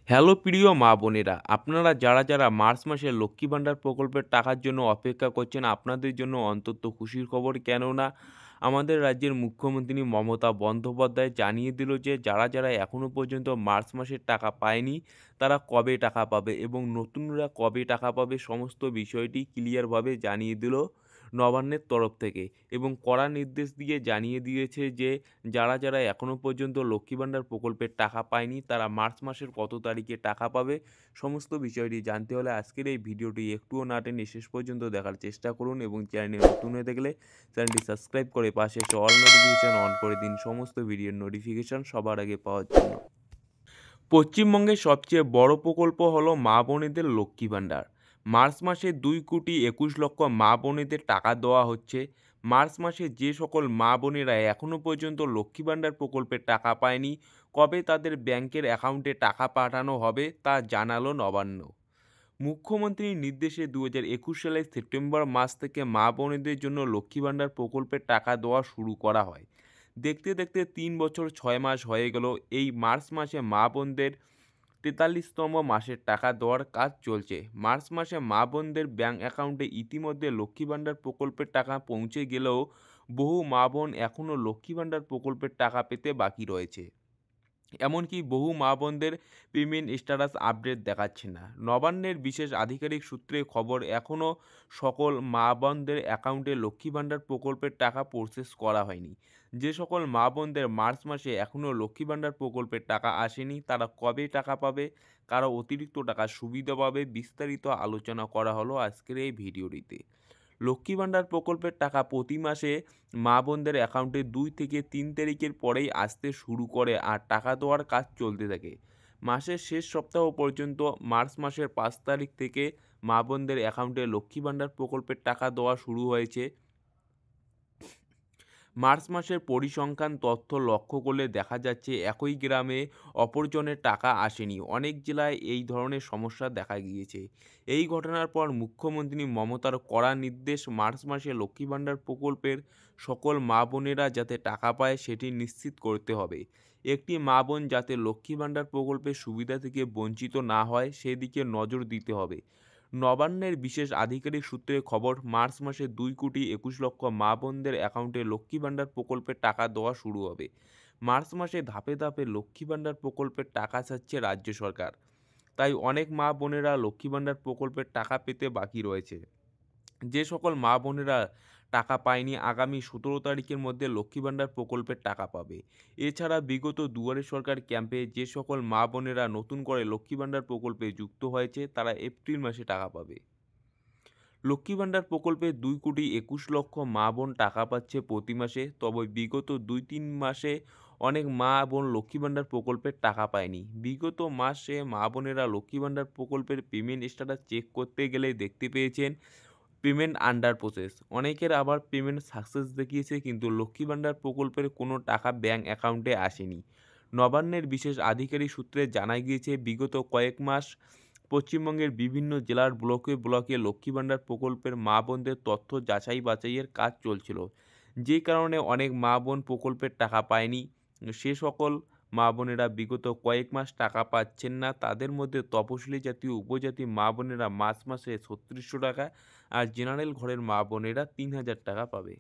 Hello প্রিয় মা বোনেরা, আপনারা যারা মার্চ মাসে লক্ষ্মী ভাণ্ডার প্রকল্পের টাকার জন্য অপেক্ষা করছেন, আপনাদের জন্য অন্তত খুশির খবর। কেননা আমাদের রাজ্যের মুখ্যমন্ত্রী মমতা বন্দ্যোপাধ্যায় জানিয়ে দিল যে যারা এখনও পর্যন্ত মার্চ মাসের টাকা পায়নি তারা কবে টাকা পাবে এবং নতুনরা কবে টাকা পাবে সমস্ত বিষয়টি ক্লিয়ারভাবে জানিয়ে দিল নবান্নের তরফ থেকে এবং কড়া নির্দেশ দিয়ে জানিয়ে দিয়েছে যে যারা এখনও পর্যন্ত লক্ষ্মী ভাণ্ডার প্রকল্পের টাকা পায়নি তারা মার্চ মাসের কত তারিখে টাকা পাবে সমস্ত বিষয়টি জানতে হলে আজকের এই ভিডিওটি একটুও না টেনে শেষ পর্যন্ত দেখার চেষ্টা করুন এবং চ্যানেলে নতুন হয়ে থাকলে চ্যানেলটি সাবস্ক্রাইব করে পাশে এসে অল নোটিফিকেশান অন করে দিন সমস্ত ভিডিওর নোটিফিকেশান সবার আগে পাওয়ার জন্য। পশ্চিমবঙ্গের সবচেয়ে বড় প্রকল্প হলো মা বোনেদের লক্ষ্মী ভাণ্ডার। মার্চ মাসে 2,21,00,000 মা বোনেদের টাকা দেওয়া হচ্ছে। মার্চ মাসে যে সকল মা বোনেরা এখনও পর্যন্ত লক্ষ্মী ভাণ্ডার প্রকল্পের টাকা পায়নি, কবে তাদের ব্যাংকের অ্যাকাউন্টে টাকা পাঠানো হবে তা জানালো নবান্ন। মুখ্যমন্ত্রীর নির্দেশে 2021 সালের সেপ্টেম্বর মাস থেকে মা বোনেদের জন্য লক্ষ্মী ভাণ্ডার প্রকল্পের টাকা দেওয়া শুরু করা হয়। দেখতে দেখতে 3 বছর 6 মাস হয়ে গেল। এই মার্চ মাসে মা বোনদের 43তম মাসের টাকা দেওয়ার কাজ চলছে। মার্চ মাসে মা বোনদের ব্যাংক অ্যাকাউন্টে ইতিমধ্যে লক্ষ্মী ভাণ্ডার প্রকল্পের টাকা পৌঁছে গেলেও বহু মা বোন এখনও লক্ষ্মী ভাণ্ডার প্রকল্পের টাকা পেতে বাকি রয়েছে। এমনকি বহু মা বোনদের পেমেন্ট স্ট্যাটাস আপডেট দেখাচ্ছে না। নবান্নের বিশেষ আধিকারিক সূত্রে খবর, এখনও সকল মা বোনদের অ্যাকাউন্টে লক্ষ্মী ভাণ্ডার প্রকল্পের টাকা প্রসেস করা হয়নি। যে সকল মা বোনদের মার্চ মাসে এখনও লক্ষ্মী ভাণ্ডার প্রকল্পের টাকা আসেনি তারা কবে টাকা পাবে, কারা অতিরিক্ত টাকার সুবিধা পাবে, বিস্তারিত আলোচনা করা হলো আজকের এই ভিডিওটিতে। লক্ষ্মী ভাণ্ডার প্রকল্পের টাকা প্রতি মাসে মা বোনদের অ্যাকাউন্টে 2 থেকে 3 তারিখের পরেই আসতে শুরু করে আর টাকা দেওয়ার কাজ চলতে থাকে। মাসের শেষ সপ্তাহ পর্যন্ত মার্চ মাসের 5 তারিখ থেকে মা বোনদের অ্যাকাউন্টে লক্ষ্মী ভাণ্ডার প্রকল্পের টাকা দেওয়া শুরু হয়েছে। মার্চ মাসের পরিসংখ্যান তথ্য লক্ষ্য করলে দেখা যাচ্ছে একই গ্রামে অপরজনের টাকা আসেনি। অনেক জেলায় এই ধরনের সমস্যা দেখা গিয়েছে। এই ঘটনার পর মুখ্যমন্ত্রী মমতার কড়া নির্দেশ, মার্চ মাসে লক্ষ্মী ভাণ্ডার প্রকল্পের সকল মা বোনেরা যাতে টাকা পায় সেটি নিশ্চিত করতে হবে। একটি মা বোন যাতে লক্ষ্মী ভাণ্ডার প্রকল্পের সুবিধা থেকে বঞ্চিত না হয় সেদিকে নজর দিতে হবে। নবান্নের বিশেষ আধিকারিক সূত্রে খবর, মার্চ মাসে 2,21,00,000 মা বোনদের অ্যাকাউন্টে লক্ষ্মী ভাণ্ডার প্রকল্পের টাকা দেওয়া শুরু হবে। মার্চ মাসে ধাপে ধাপে লক্ষ্মী ভাণ্ডার প্রকল্পের টাকা ছাড়ছে রাজ্য সরকার। তাই অনেক মা বোনেরা লক্ষ্মী ভাণ্ডার প্রকল্পের টাকা পেতে বাকি রয়েছে। যে সকল মা বোনেরা টাকা পায়নি আগামী 17 তারিখের মধ্যে লক্ষ্মী ভাণ্ডার প্রকল্পের টাকা পাবে। এছাড়া বিগত দুয়ারে সরকার ক্যাম্পে যে সকল মা বোনেরা নতুন করে লক্ষ্মী ভাণ্ডার প্রকল্পে যুক্ত হয়েছে তারা এপ্রিল মাসে টাকা পাবে। লক্ষ্মী ভাণ্ডার প্রকল্পে 2,21,00,000 মা বোন টাকা পাচ্ছে প্রতি মাসে। তবে বিগত 2-3 মাসে অনেক মা বোন লক্ষ্মী ভাণ্ডার প্রকল্পের টাকা পায়নি। বিগত মাসে মা বোনেরা লক্ষ্মী ভাণ্ডার প্রকল্পের পেমেন্ট স্ট্যাটাস চেক করতে গেলে দেখতে পেয়েছেন পেমেন্ট আন্ডার প্রসেস। অনেকের আবার পেমেন্ট সাকসেস দেখিয়েছে কিন্তু লক্ষ্মী ভাণ্ডার প্রকল্পের কোনো টাকা ব্যাংক অ্যাকাউন্টে আসেনি। নবান্নের বিশেষ আধিকারিক সূত্রে জানা গিয়েছে বিগত কয়েক মাস পশ্চিমবঙ্গের বিভিন্ন জেলার ব্লকে ব্লকে লক্ষ্মী ভাণ্ডার প্রকল্পের মা বোনদের তথ্য যাচাই বাছাইয়ের কাজ চলছিল। যে কারণে অনেক মা বোন প্রকল্পের টাকা পায়নি। সে সকল মা বোনেরা বিগত কয়েক মাস টাকা পাচ্ছেন না। তাদের মধ্যে তপশিলি জাতি উপজাতি মা বোনেরা মার্চ মাসে ৩৬০০ টাকা আর জেনারেল ঘরের মা বোনেরা ৩,০০০ টাকা পাবে।